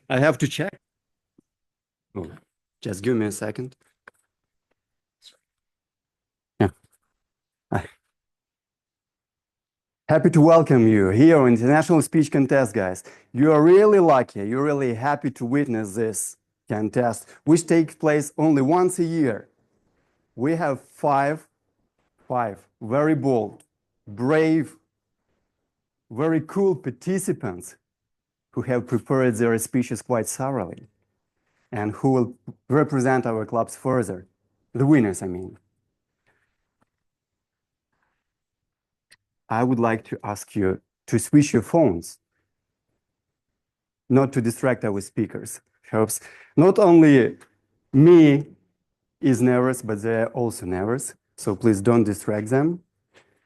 I have to check. Oh, just give me a second. Yeah. Happy to welcome you here on International Speech Contest, guys. You are really lucky. You're really happy to witness this contest, which takes place only once a year. We have five very bold, brave, very cool participants who have prepared their speeches quite thoroughly and who will represent our clubs further. The winners, I mean. I would like to ask you to switch your phones, not to distract our speakers. Helps. Not only me is nervous, but they're also nervous. So please don't distract them.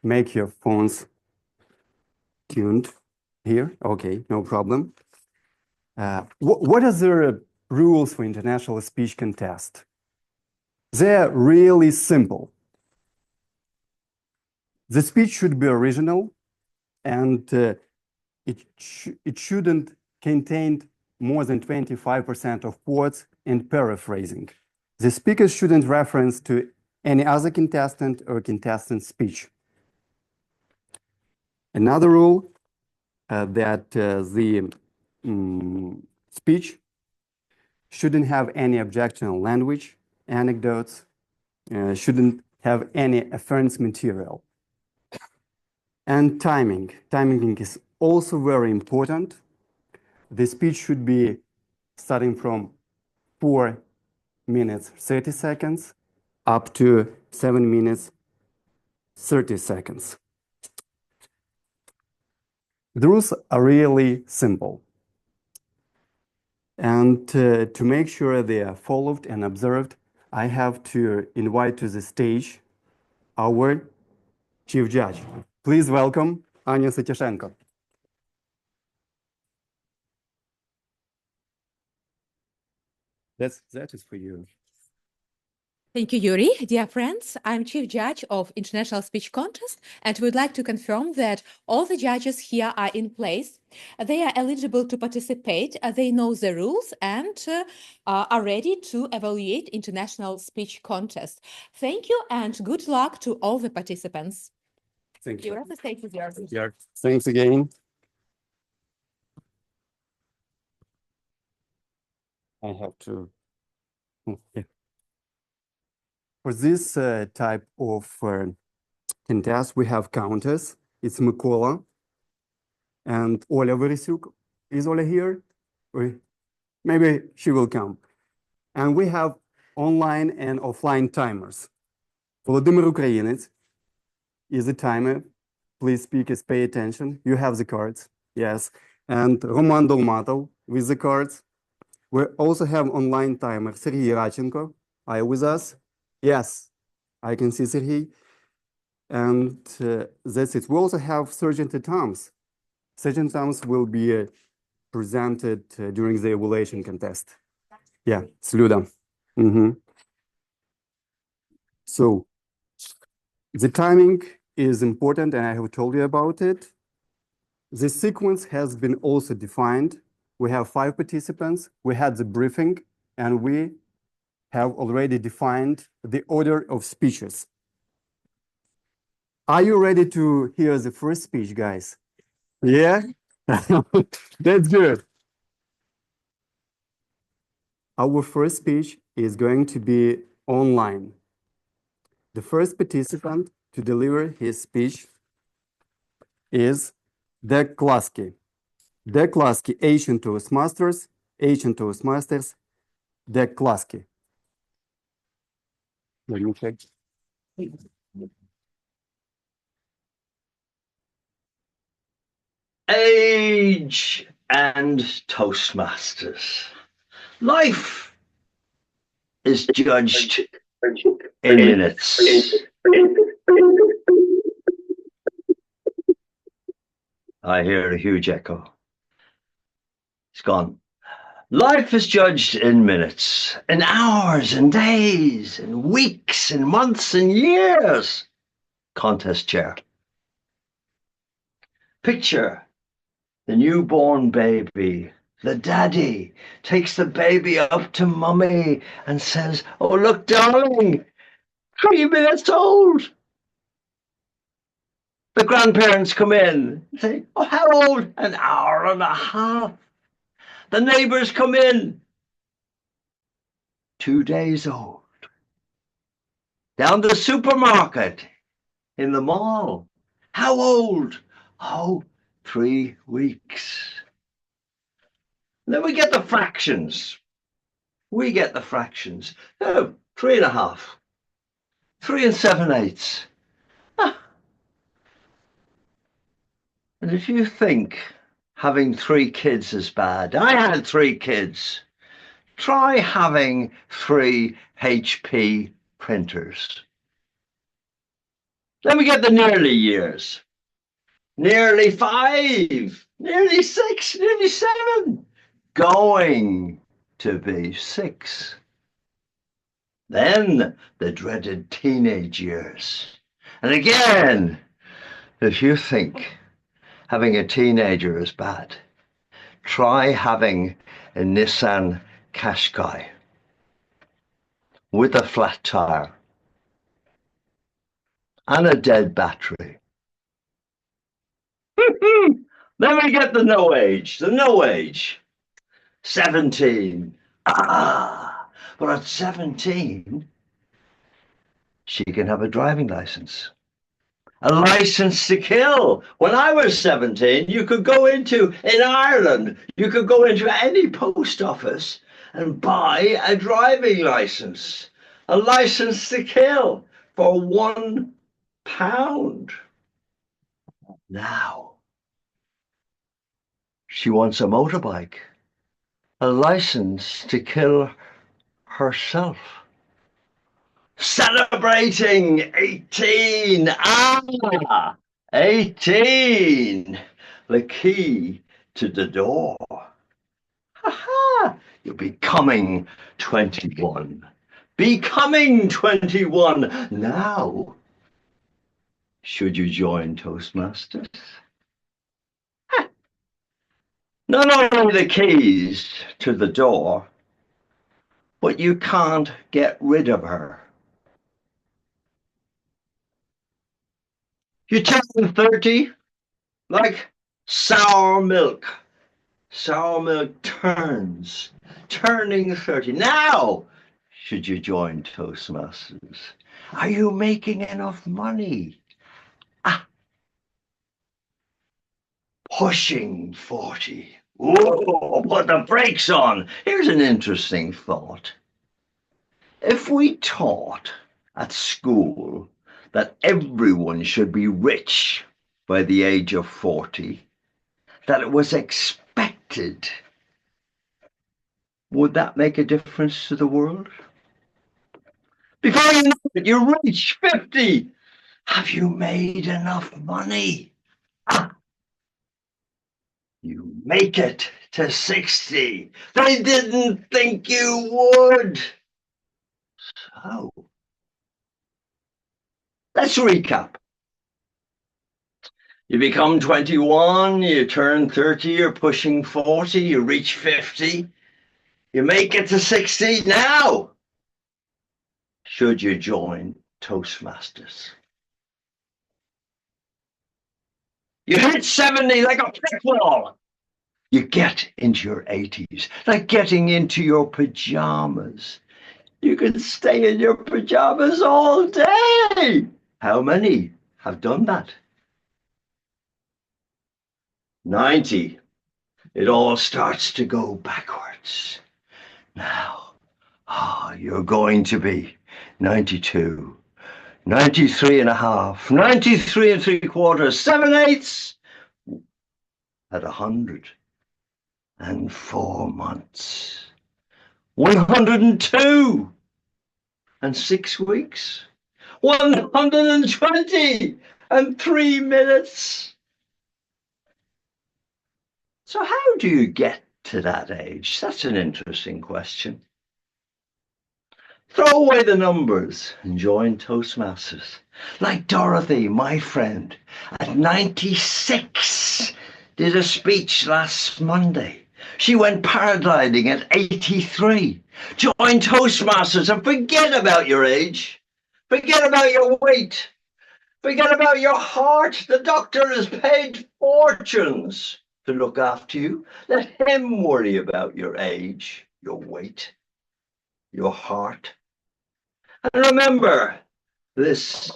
Make your phones tuned here. Okay, no problem. What are the rules for international speech contest? They're really simple. The speech should be original, and it shouldn't contain more than 25% of quotes and paraphrasing. The speaker shouldn't reference to any other contestant or contestant's speech. Another rule that the speech shouldn't have any objectionable language, anecdotes, shouldn't have any offense material. And timing. Timing is also very important. The speech should be starting from 4 minutes 30 seconds up to 7 minutes 30 seconds. The rules are really simple. And to make sure they are followed and observed, I have to invite to the stage our chief judge. Please welcome Anya Satyashenko. That is for you. Thank you, Yuri. Dear friends, I'm Chief Judge of International Speech Contest, and would like to confirm that all the judges here are in place. They are eligible to participate, they know the rules, and are ready to evaluate International Speech Contest. Thank you, and good luck to all the participants. Thank you. The stage is yours. Yeah. Thanks again. I have to. Yeah. For this type of contest, we have counters. It's Mykola and Oля Verysyuk. Is Oля here? Or maybe she will come. And we have online and offline timers. Volodymyr Ukrainets is a timer. Please, speakers, pay attention. You have the cards. Yes. And Roman Dolmatov with the cards. We also have online timer. Sergey Radchenko. Are you with us? Yes, I can see Sergey. And that's it. We also have Sergeant at Arms. Sergeant at Arms will be presented during the evaluation contest. Yeah, Sluda. So the timing is important, and I have told you about it. The sequence has been also defined. We have 5 participants. We had the briefing, and we have already defined the order of speeches. Are you ready to hear the first speech, guys? Yeah? That's good. Our first speech is going to be online. The first participant to deliver his speech is Dec Cluckey. Dec Cluckey, Asian Toastmasters, Dec Cluckey. Myronchuk. Age and Toastmasters. Life is judged in minutes. I hear a huge echo. It's gone. Life is judged in minutes, in hours and days, in weeks and months and years. Contest chair. Picture the newborn baby the daddy, takes the baby up to mummy and says, "Oh, look, darling, 3 minutes old." The grandparents come in and say, "Oh, how old? An hour and a half." The neighbors come in, 2 days old. Down the supermarket, in the mall, how old? Oh, 3 weeks. Then we get the fractions. Oh, 3.5. 3 7/8. And if you think having 3 kids is bad, I had 3 kids. Try having 3 HP printers. Then we get the nearly years. Nearly 5, nearly 6, nearly 7. Going to be 6. Then the dreaded teenage years. And again, if you think having a teenager is bad, try having a Nissan Qashqai with a flat tire and a dead battery. Then we get the no age. 17. But at 17, she can have a driving license. A license to kill. When I was 17, you could go into, in Ireland, you could go into any post office and buy a driving license. A license to kill for £1. Now, she wants a motorbike. A license to kill herself. Celebrating 18. 18. The key to the door. You're becoming 21. Becoming 21. Now, should you join Toastmasters? Not only the keys to the door, but you can't get rid of her. You turn 30 like sour milk. Sour milk turning 30. Now, should you join Toastmasters? Are you making enough money? Pushing 40. Whoa, put the brakes on. Here's an interesting thought. If we taught at school that everyone should be rich by the age of 40, that it was expected, would that make a difference to the world? Before you know it, you reach 50. Have you made enough money? You make it to 60. They didn't think you would. So, let's recap. You become 21, you turn 30, you're pushing 40, you reach 50. You make it to 60. Now, should you join Toastmasters? You hit 70 like a brick wall. You get into your 80s, like getting into your pajamas. You can stay in your pajamas all day. How many have done that? 90. It all starts to go backwards. Now, you're going to be 92. 93.5, 93 3/4, 7/8 at 104 months, 102 and 6 weeks, 120 and 3 minutes. So how do you get to that age? That's an interesting question. Throw away the numbers and join Toastmasters. Like Dorothy, my friend, at 96, did a speech last Monday. She went paragliding at 83. Join Toastmasters and forget about your age. Forget about your weight. Forget about your heart. The doctor has paid fortunes to look after you. Let him worry about your age, your weight, your heart. And remember this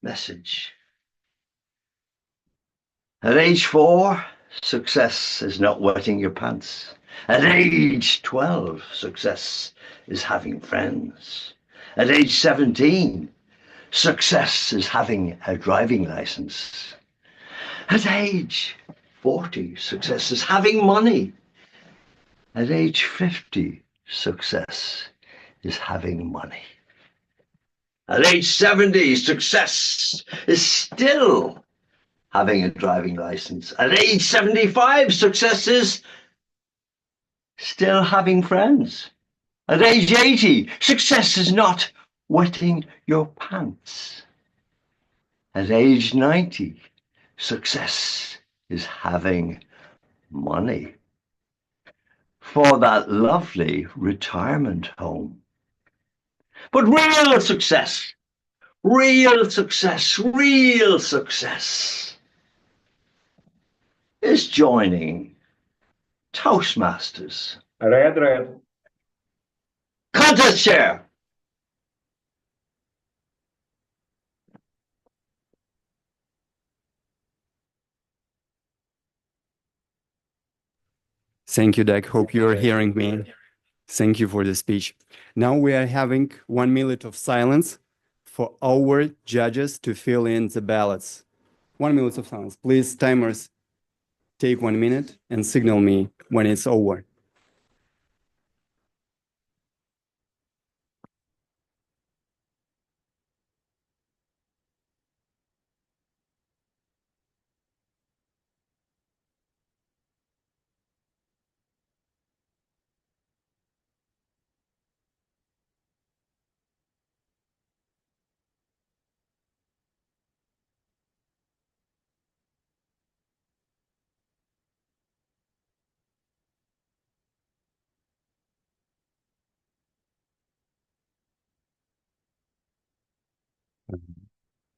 message. At age 4, success is not wetting your pants. At age 12, success is having friends. At age 17, success is having a driving license. At age 40, success is having money. At age 50, success is having money. At age 70, success is still having a driving license. At age 75, success is still having friends. At age 80, success is not wetting your pants. At age 90, success is having money for that lovely retirement home. But real success, real success, real success is joining Toastmasters. Red. Contest chair. Thank you, Dec. Hope you are hearing me. Thank you for the speech. Now we are having 1 minute of silence for our judges to fill in the ballots. 1 minute of silence. Please, timers, take 1 minute and signal me when it's over.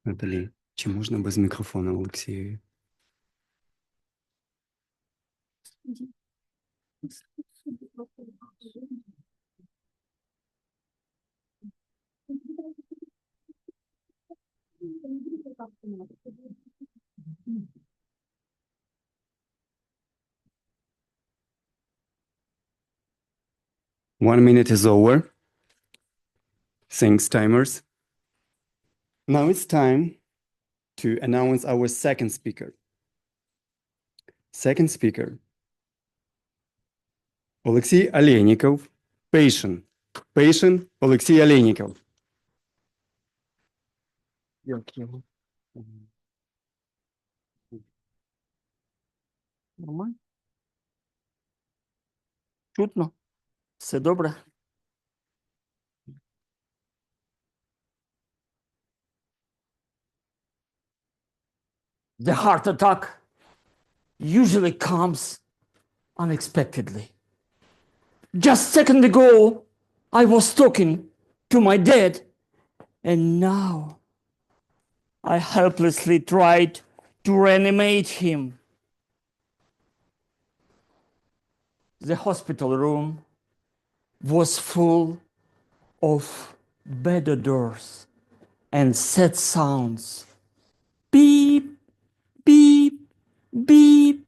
Наталі, чи можна без мікрофона Олексію? One minute is over. Thanks, timers. Now it's time to announce our second speaker. Second speaker, Oleksii Aleynikov, patient. Patient Oleksii Aleynikov. Як його? Нормально? Чутно? Все добре? The heart attack usually comes unexpectedly. Just a second ago, I was talking to my dad, and now I helplessly tried to reanimate him. The hospital room was full of bed odors and sad sounds. Beep, beep, beep.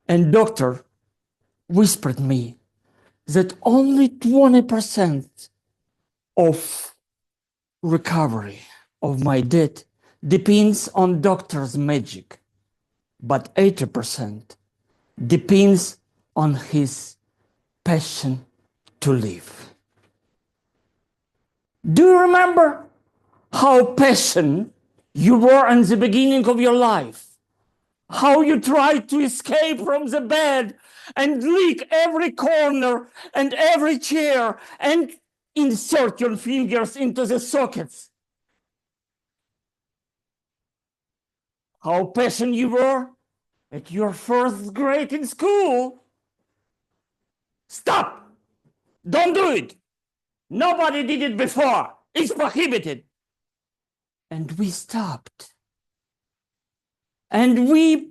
And doctor whispered me that only 20% of recovery of my dad depends on doctor's magic, but 80% depends on his passion to live. Do you remember how passionate you were in the beginning of your life? How you tried to escape from the bed and lick every corner and every chair and insert your fingers into the sockets? How passionate you were at your first grade in school? Stop! Don't do it! Nobody did it before. It's prohibited. And we stopped. And we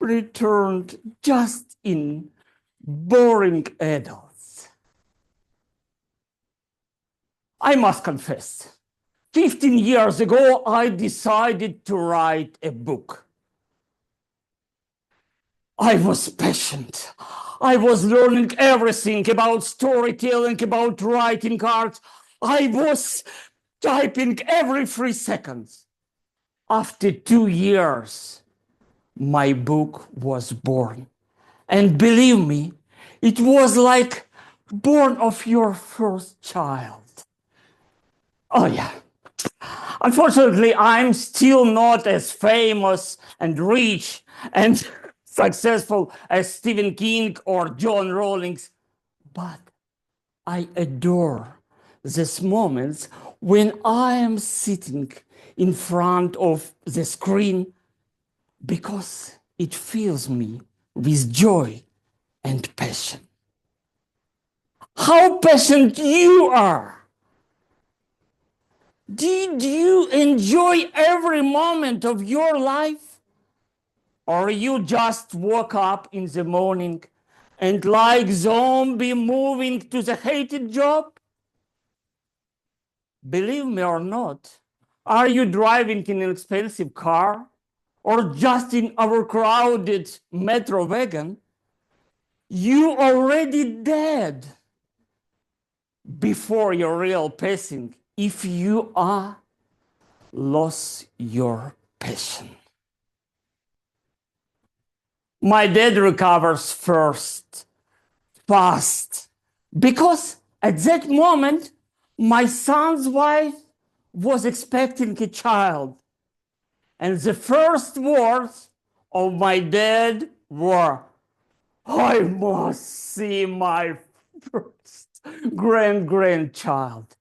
returned just in boring adults. I must confess, 15 years ago, I decided to write a book. I was passionate. I was learning everything about storytelling, about writing art. I was typing every 3 seconds. After 2 years, my book was born. And believe me, it was like born of your first child. Oh yeah. Unfortunately, I'm still not as famous and rich and successful as Stephen King or John Rawlings, but I adore these moments when I am sitting in front of the screen because it fills me with joy and passion. How passionate you are! Did you enjoy every moment of your life? Or you just woke up in the morning and like zombie moving to the hated job? Believe me or not, are you driving in an expensive car or just in overcrowded metro wagon? You already dead before your real passing if you are lost your passion. My dad recovers first, fast, because at that moment, my son's wife was expecting a child. And the first words of my dad were, I must see my first grandchild.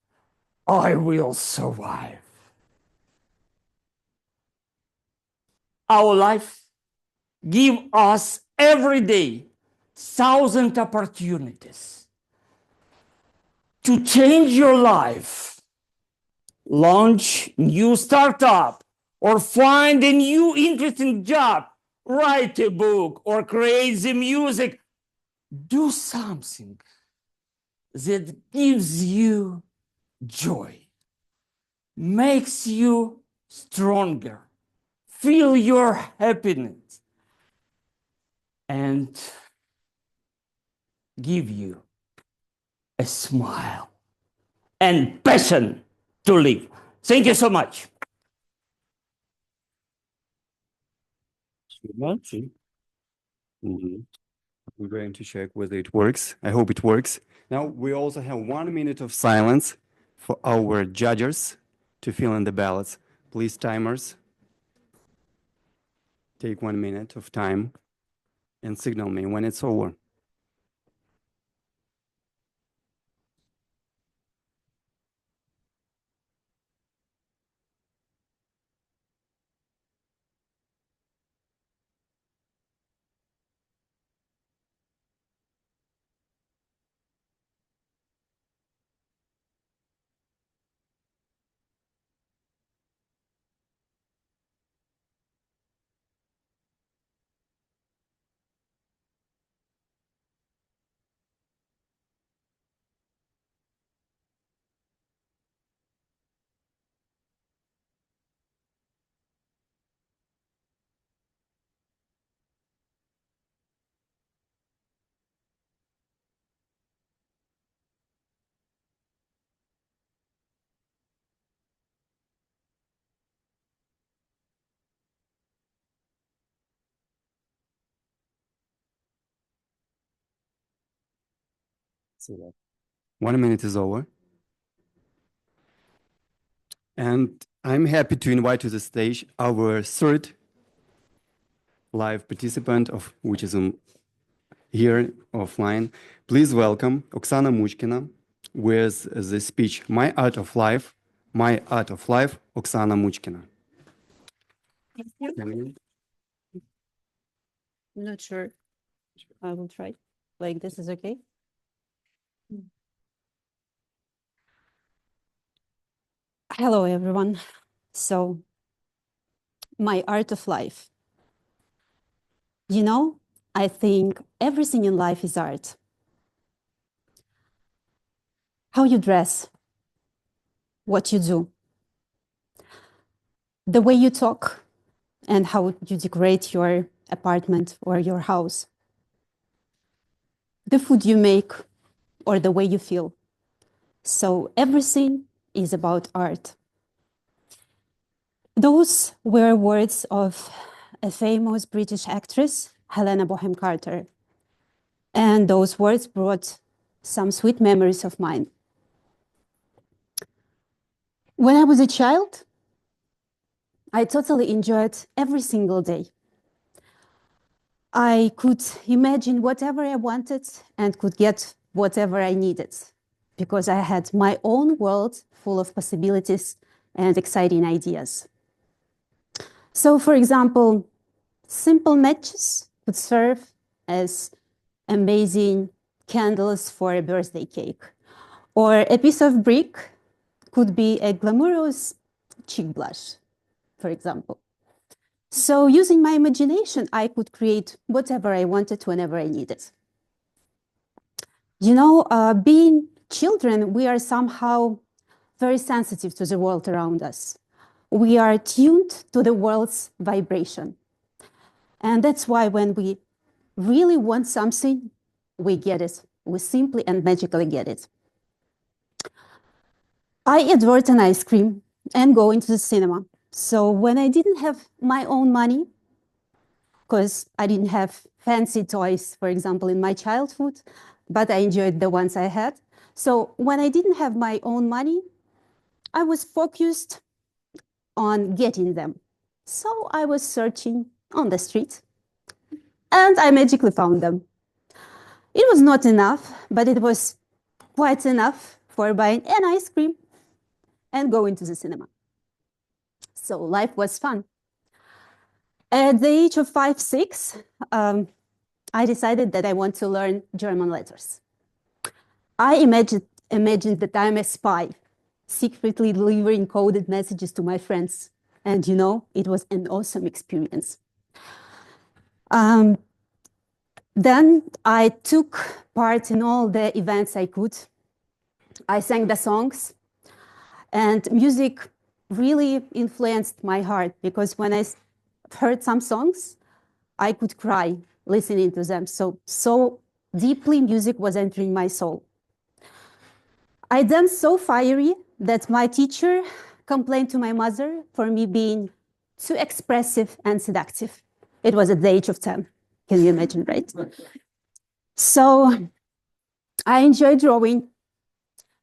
I will survive. Our life give us every day 1,000 opportunities to change your life, launch new startup, or find a new interesting job, write a book, or create the music. Do something that gives you joy, makes you stronger, feel your happiness, and give you a smile and passion to live. Thank you so much. Mhm. We're going to check whether it works. I hope it works. Now, we also have 1 minute of silence for our judges to fill in the ballots. Please, timers, take 1 minute of time and signal me when it's over. See that. 1 minute is over. And I'm happy to invite to the stage our third live participant, of which is here offline. Please welcome Oksana Muchkina with the speech, My Art of Life, Oksana Muchkina. Not sure. I will try. Like this is okay? Hello, everyone. So, my art of life. You know, I think everything in life is art. How you dress, what you do, the way you talk, and how you decorate your apartment or your house, the food you make, or the way you feel. So, everything is about art. Those were words of a famous British actress, Helena Bonham Carter. And those words brought some sweet memories of mine. When I was a child, I totally enjoyed every single day. I could imagine whatever I wanted and could get whatever I needed because I had my own world full of possibilities and exciting ideas. So, for example, simple matches could serve as amazing candles for a birthday cake, or a piece of brick could be a glamorous cheek blush, for example. So using my imagination, I could create whatever I wanted whenever I needed. You know, being children, we are somehow very sensitive to the world around us. We are tuned to the world's vibration. And that's why when we really want something, we get it. We simply and magically get it. I adored an ice cream and go into the cinema. So when I didn't have my own money, because I didn't have fancy toys, for example, in my childhood, but I enjoyed the ones I had. So when I didn't have my own money, I was focused on getting them. So I was searching on the street and I magically found them. It was not enough, but it was quite enough for buying an ice cream and going to the cinema. So life was fun. At the age of 5, 6, I decided that I want to learn German letters. I imagined that I'm a spy, secretly delivering coded messages to my friends. And you know, it was an awesome experience. Then I took part in all the events I could. I sang the songs, and music really influenced my heart because when I heard some songs, I could cry listening to them. So deeply music was entering my soul. I danced so fiery that my teacher complained to my mother for me being too expressive and seductive. It was at the age of 10. Can you imagine, right? So I enjoyed drawing,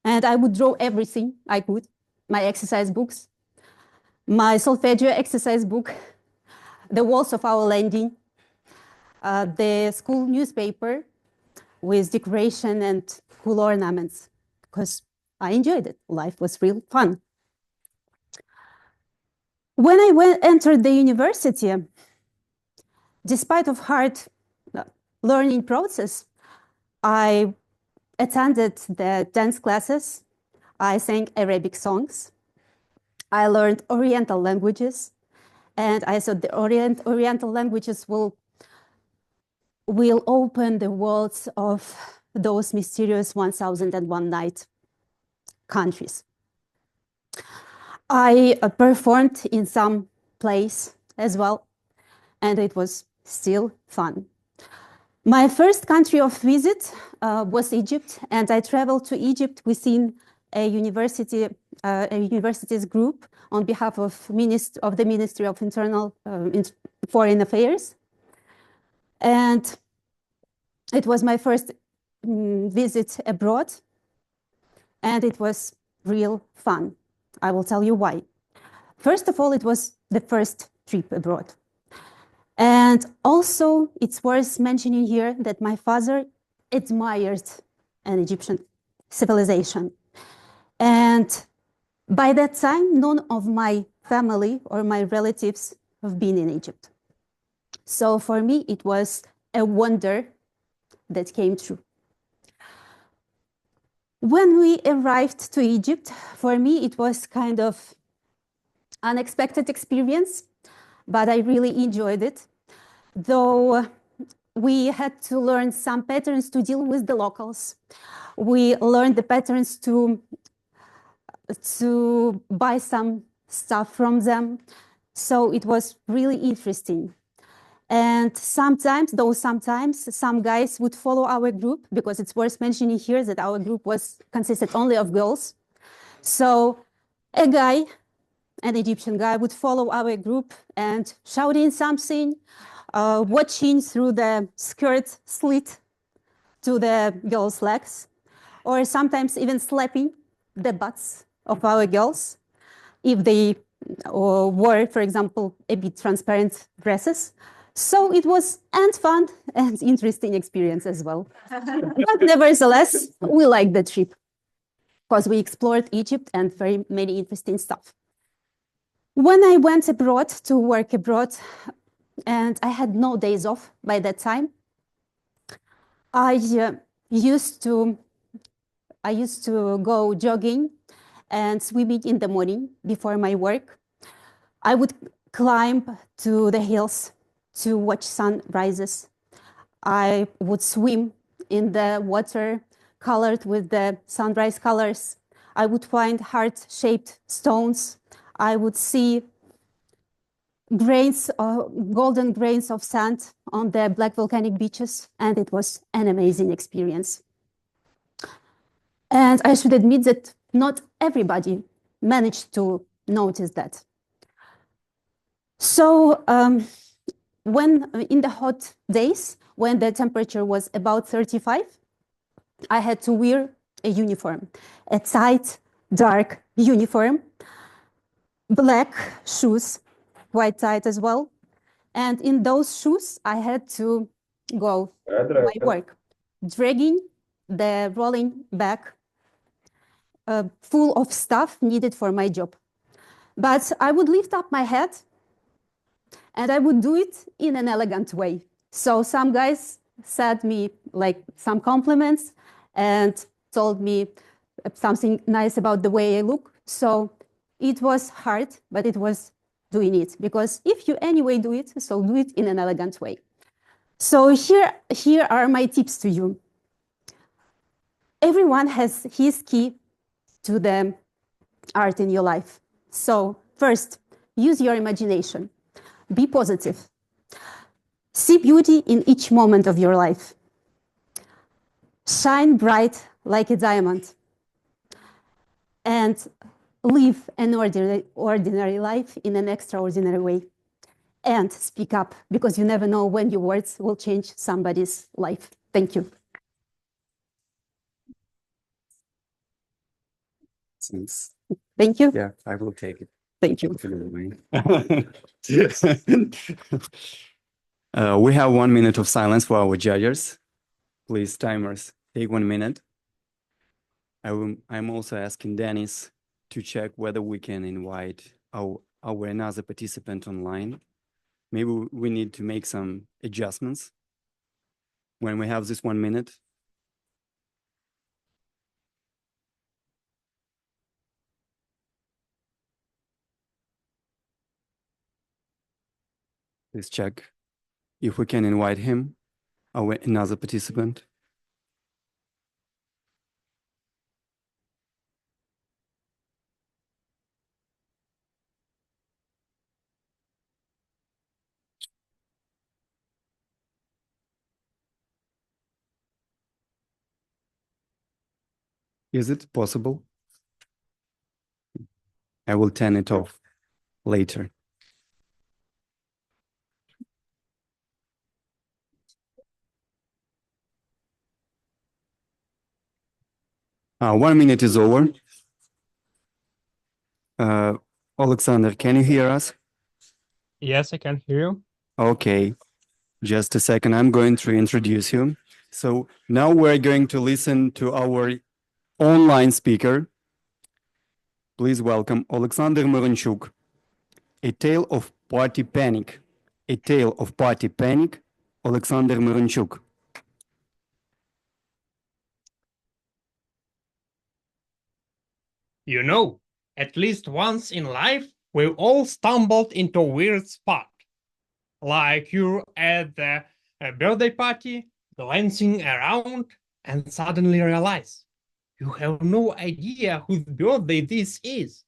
and I would draw everything I could. My exercise books, my solfeggio exercise book, the walls of our landing, the school newspaper with decoration and cool ornaments, because I enjoyed it. Life was real fun. When I entered the university, despite of hard learning process, I attended the dance classes. I sang Arabic songs. I learned Oriental languages, and I thought the Oriental languages will open the worlds of those mysterious 1001 Night countries. I performed in some plays as well, and it was still fun. My first country of visit was Egypt, and I traveled to Egypt within a university's group on behalf of the Ministry of Foreign Affairs. And it was my first visit abroad, and it was real fun. I will tell you why. First of all, it was the first trip abroad. And also, it's worth mentioning here that my father admired an Egyptian civilization. And by that time, none of my family or my relatives have been in Egypt. So for me, it was a wonder that came true. When we arrived to Egypt, for me, it was kind of unexpected experience, but I really enjoyed it. Though we had to learn some patterns to deal with the locals. We learned the patterns to buy some stuff from them. So it was really interesting. And sometimes, some guys would follow our group, because it's worth mentioning here that our group consisted only of girls. So an Egyptian guy would follow our group and shouting something, watching through the skirt slit to the girls' legs, or sometimes even slapping the butts of our girls if they wore, for example, a bit transparent dresses. So it was fun and interesting experience as well. But nevertheless, we liked the trip because we explored Egypt and very many interesting stuff. When I went abroad to work abroad, and I had no days off by that time, I used to go jogging and swimming in the morning before my work. I would climb to the hills to watch sunrises. I would swim in the water colored with the sunrise colors. I would find heart-shaped stones. I would see golden grains of sand on the black volcanic beaches, and it was an amazing experience. And I should admit that not everybody managed to notice that. So when in the hot days, when the temperature was about 35, I had to wear a uniform, a tight, dark uniform, black shoes, quite tight as well. And in those shoes, I had to go to my work, dragging the rolling bag full of stuff needed for my job. But I would lift up my head and I would do it in an elegant way. So some guys said me like some compliments and told me something nice about the way I look. So it was hard, but it was doing it, because if you anyway do it, so do it in an elegant way. So here are my tips to you. Everyone has his key to the art in your life. So first, use your imagination. Be positive. See beauty in each moment of your life. Shine bright like a diamond. And live an ordinary life in an extraordinary way. And speak up, because you never know when your words will change somebody's life. Thank you. Thanks. Thank you. Yeah, I will take it. Thank you. We have 1 minute of silence for our judges. Please, timers, take 1 minute. I'm also asking Dennis to check whether we can invite our another participant online. Maybe we need to make some adjustments when we have this 1 minute. Please check if we can invite him, another participant. Is it possible? I will turn it off later. One minute is over. Oleksandr, can you hear us? Yes, I can hear you. Okay, just a second. I'm going to introduce you. So now we're going to listen to our online speaker. Please welcome Oleksandr Myronchuk. A Tale of Party Panic. A Tale of Party Panic, Oleksandr Myronchuk. You know, at least once in life, we've all stumbled into a weird spot. Like you're at the birthday party, glancing around, and suddenly realize you have no idea whose birthday this is.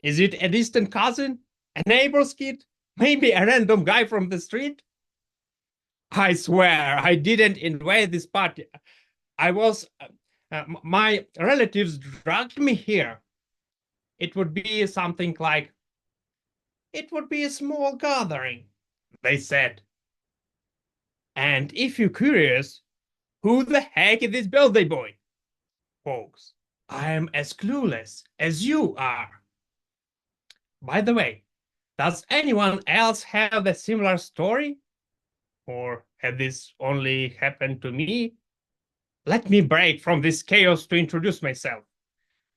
Is it a distant cousin, a neighbor's kid, maybe a random guy from the street? I swear, I didn't invite this party. My relatives dragged me here. It would be something like, it would be a small gathering, they said. And if you're curious, who the heck is this birthday boy? Folks, I am as clueless as you are. By the way, does anyone else have a similar story? Or had this only happened to me? Let me break from this chaos to introduce myself.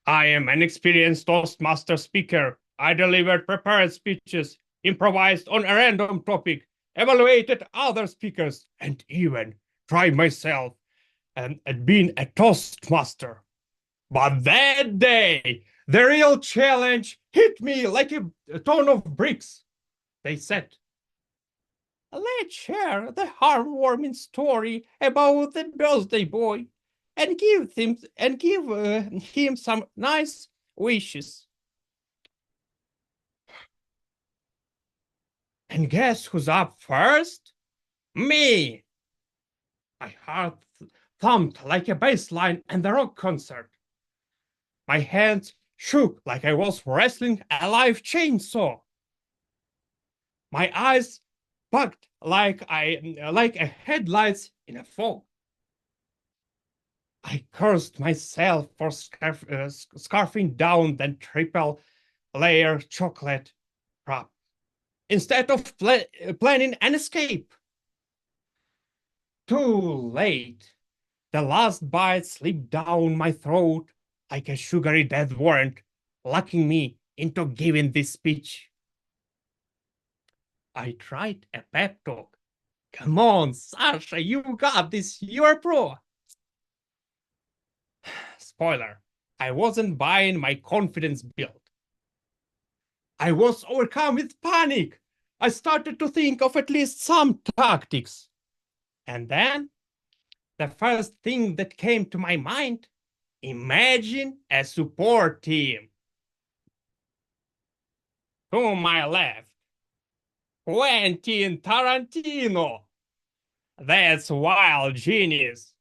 I am an experienced Toastmaster speaker. I delivered prepared speeches, improvised on a random topic, evaluated other speakers, and even tried myself at being a Toastmaster. But that day, the real challenge hit me like a ton of bricks. They said, let's share the heartwarming story about the birthday boy and give him some nice wishes. And guess who's up first? Me! My heart thumped like a bass line at a rock concert. My hands shook like I was wrestling a live chainsaw. My eyes bugged like a headlights in a fog. I cursed myself for scarfing down the triple layer chocolate wrap instead of planning an escape. Too late. The last bite slipped down my throat like a sugary death warrant, locking me into giving this speech. I tried a pep talk. Come on, Sasha, you got this. You're a pro. Spoiler, I wasn't buying my confidence build. I was overcome with panic. I started to think of at least some tactics. And then, the first thing that came to my mind, imagine a support team. To my left, Quentin Tarantino. That's wild genius.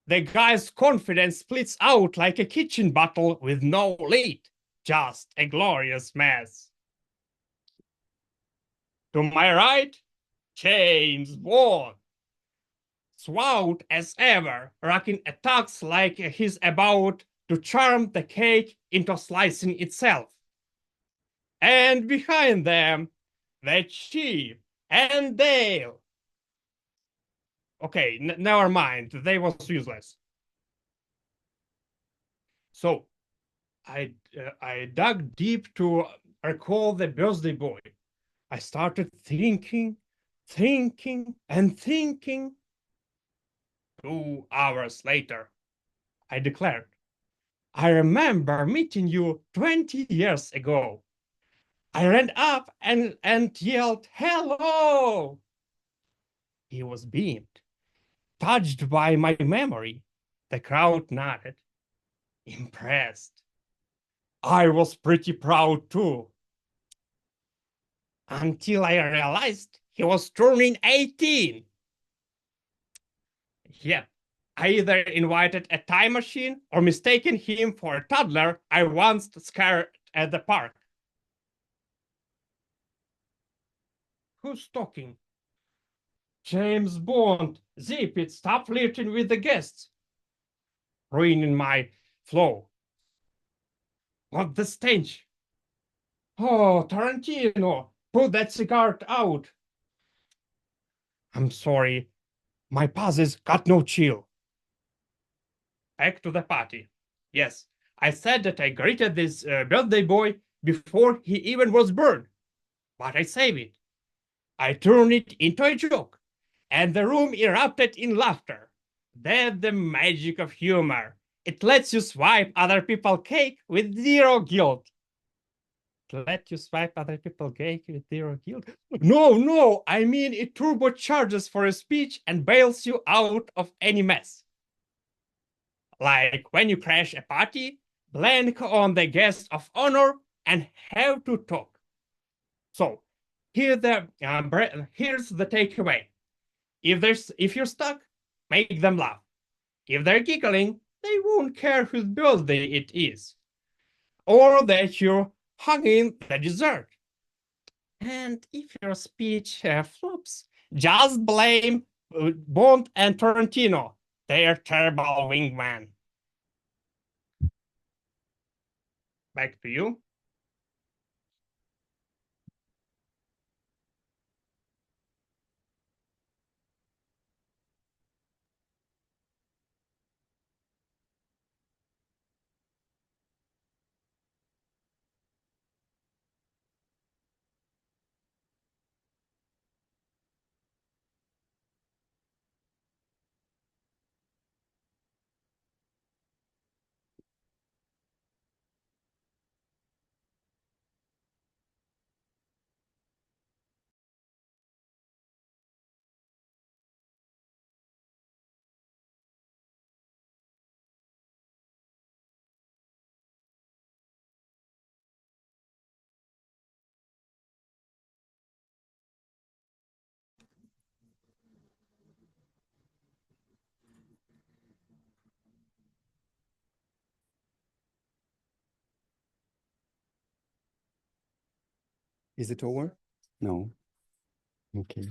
The guy's confidence splits out like a kitchen bottle with no lid. Just a glorious mess. To my right, James Bond. Suave as ever, rocking attacks like he's about to charm the cake into slicing itself. And behind them, the Chief and Dale. Okay, never mind. They was useless. So, I dug deep to recall the birthday boy. I started thinking. 2 hours later, I declared, I remember meeting you 20 years ago. I ran up and yelled, hello! He was beamed. Touched by my memory, the crowd nodded, impressed. I was pretty proud too. Until I realized he was turning 18. Yeah, I either invited a time machine or mistaken him for a toddler I once scared at the park. Who's talking? James Bond, zip it, stop flirting with the guests. Ruining my flow. What the stench? Oh, Tarantino, put that cigarette out. I'm sorry, my pauses got no chill. Back to the party. Yes, I said that I greeted this birthday boy before he even was born, but I saved it. I turned it into a joke, and the room erupted in laughter. That's the magic of humor. It lets you swipe other people's cake with zero guilt. Let you swipe other people's cake with zero guilt? No, I mean it turbocharges for a speech and bails you out of any mess. Like when you crash a party, blank on the guest of honor, and have to talk. So here's the takeaway. If you're stuck, make them laugh. If they're giggling, they won't care whose birthday it is, or that you're hugging the dessert. And if your speech flops, just blame Bond and Tarantino. They're terrible wingman. Back to you. Is it over? No. Okay.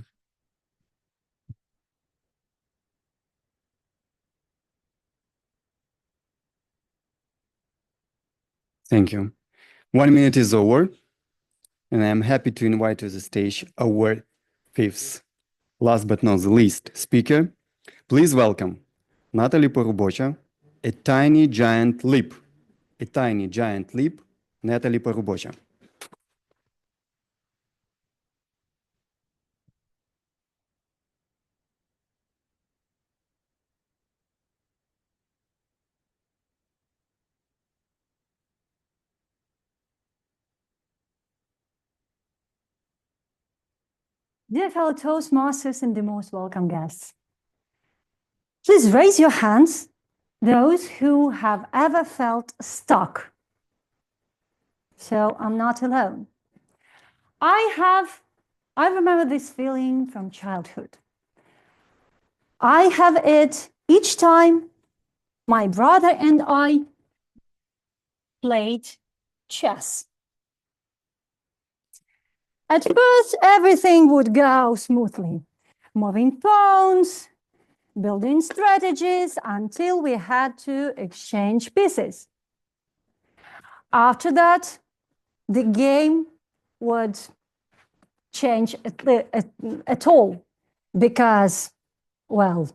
Thank you. 1 minute is over, and I'm happy to invite to the stage our fifth, last but not the least, speaker. Please welcome Nataly Parubocha, A Tiny Giant Leap. A Tiny Giant Leap, Nataly Parubocha. Dear fellow Toastmasters and the most welcome guests, please raise your hands, those who have ever felt stuck. So I'm not alone. I remember this feeling from childhood. I have it each time my brother and I played chess. At first, everything would go smoothly, moving pawns, building strategies until we had to exchange pieces. After that, the game would change at all because, well,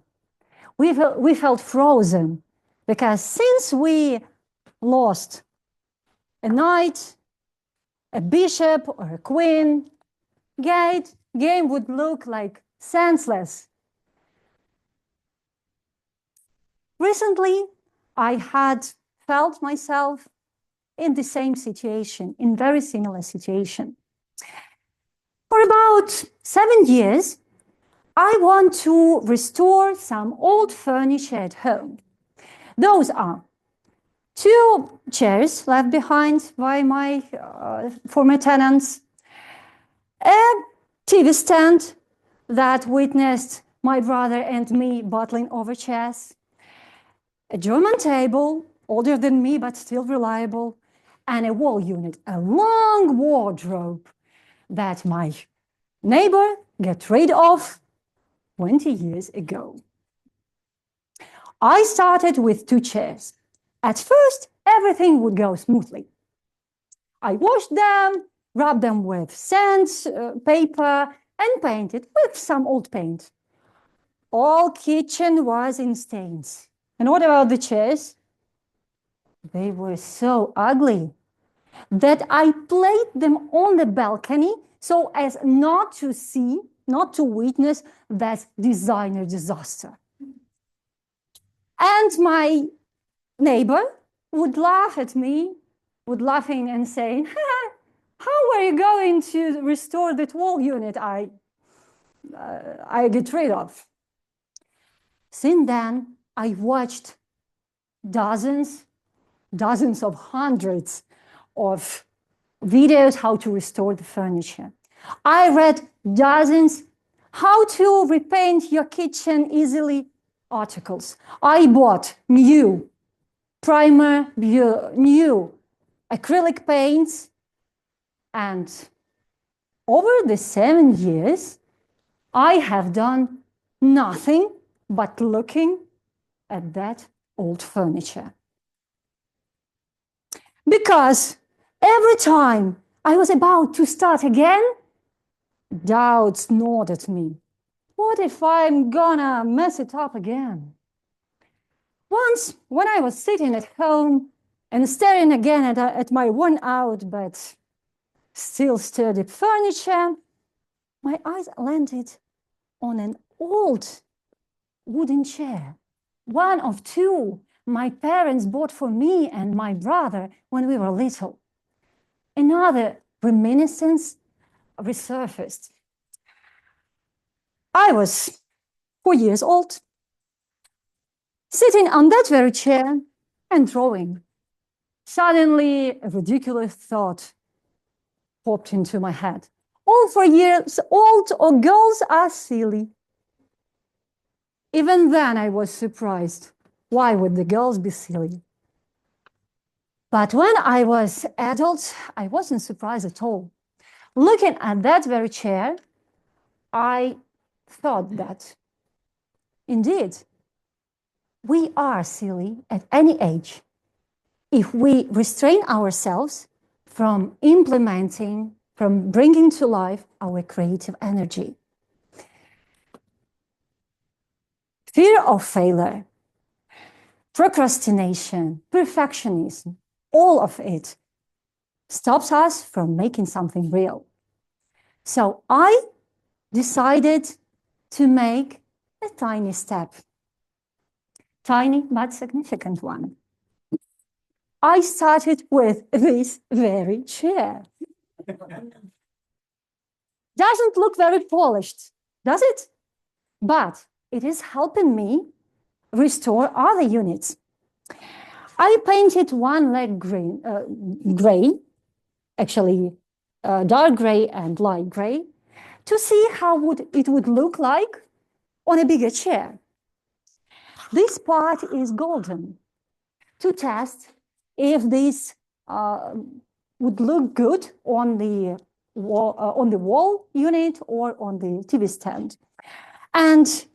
we felt frozen because since we lost a knight, a bishop or a queen, game would look like senseless. Recently, I had felt myself in the same situation, in very similar situation. For about 7 years, I want to restore some old furniture at home. Those are 2 chairs left behind by my former tenants, a TV stand that witnessed my brother and me battling over chess, a German table, older than me but still reliable, and a wall unit, a long wardrobe that my neighbor got rid of 20 years ago. I started with 2 chairs. At first, everything would go smoothly. I washed them, rubbed them with sand, paper, and painted with some old paint. All kitchen was in stains. And what about the chairs? They were so ugly that I placed them on the balcony so as not to see, not to witness that designer disaster. And my neighbor would laugh at me, would laughing and saying, how are you going to restore that wall unit I get rid of? Since then, I watched dozens of hundreds of videos how to restore the furniture. I read dozens how to repaint your kitchen easily articles. I bought new primer, new acrylic paints, and over the 7 years, I have done nothing but looking at that old furniture. Because every time I was about to start again, doubts gnawed at me. What if I'm gonna mess it up again? Once, when I was sitting at home and staring again at my worn-out but still sturdy furniture, my eyes landed on an old wooden chair, one of two my parents bought for me and my brother when we were little. Another reminiscence resurfaced. I was 4 years old, sitting on that very chair and drawing. Suddenly, a ridiculous thought popped into my head. All 4 years old or girls are silly. Even then, I was surprised. Why would the girls be silly? But when I was adult, I wasn't surprised at all. Looking at that very chair, I thought that, indeed, we are silly at any age if we restrain ourselves from implementing, from bringing to life our creative energy. Fear of failure, procrastination, perfectionism, all of it stops us from making something real. So I decided to make a tiny step, tiny but significant one. I started with this very chair. Doesn't look very polished, does it? But it is helping me restore other units. I painted one leg gray, actually dark gray and light gray, to see how it would look like on a bigger chair. This part is golden, to test if this would look good on the wall unit or on the TV stand. And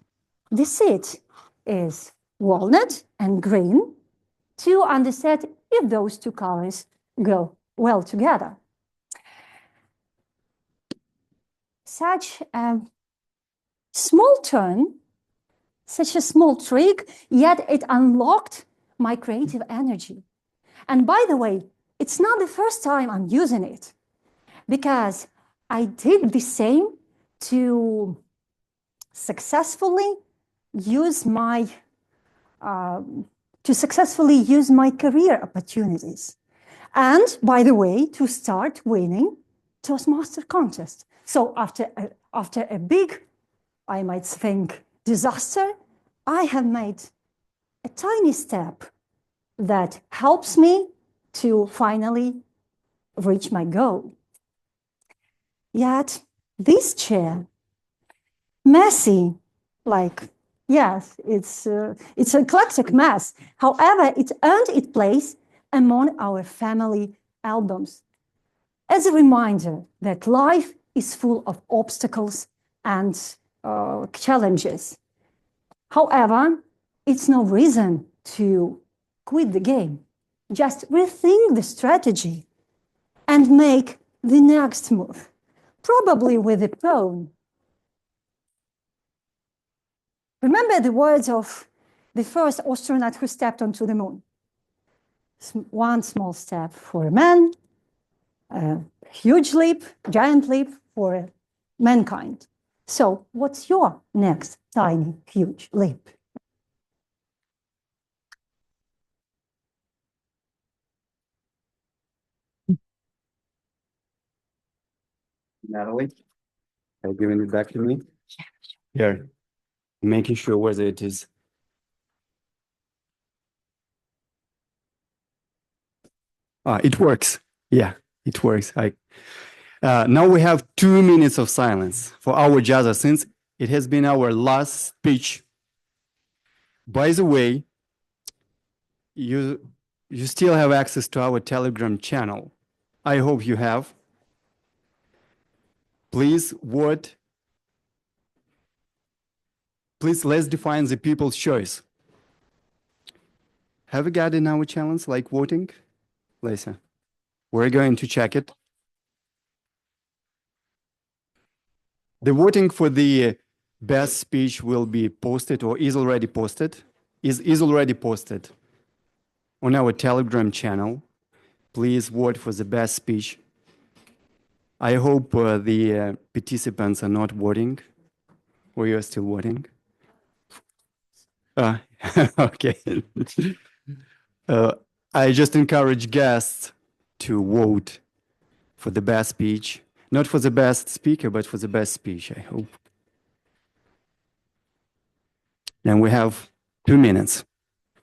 the seat is walnut and green, to understand if those two colors go well together. Such a small turn, such a small trick, yet it unlocked my creative energy. And by the way, it's not the first time I'm using it, because I did the same to successfully use my career opportunities. And by the way, to start winning Toastmaster contest. So after a big, I might think, disaster, I have made a tiny step that helps me to finally reach my goal. Yet this chair, messy, like, yes, it's a classic mess. However, it earned its place among our family albums as a reminder that life is full of obstacles and challenges. However, it's no reason to quit the game. Just rethink the strategy and make the next move, probably with a pawn. Remember the words of the first astronaut who stepped onto the moon. One small step for a man, a huge leap, giant leap for mankind. So what's your next tiny, huge leap? Natalie, are you giving it back to me? Here, making sure whether it is. It works. Yeah, it works. Now we have 2 minutes of silence for our judges since it has been our last speech. By the way, you still have access to our Telegram channel. I hope you have. Please vote. Please, let's define the people's choice. Have you got in our challenge like voting? Lisa, we're going to check it. The voting for the best speech will be posted or is already posted. Is already posted on our Telegram channel. Please vote for the best speech. I hope the participants are not voting, or you're still voting. Okay. I just encourage guests to vote for the best speech, not for the best speaker, but for the best speech, I hope. And we have 2 minutes.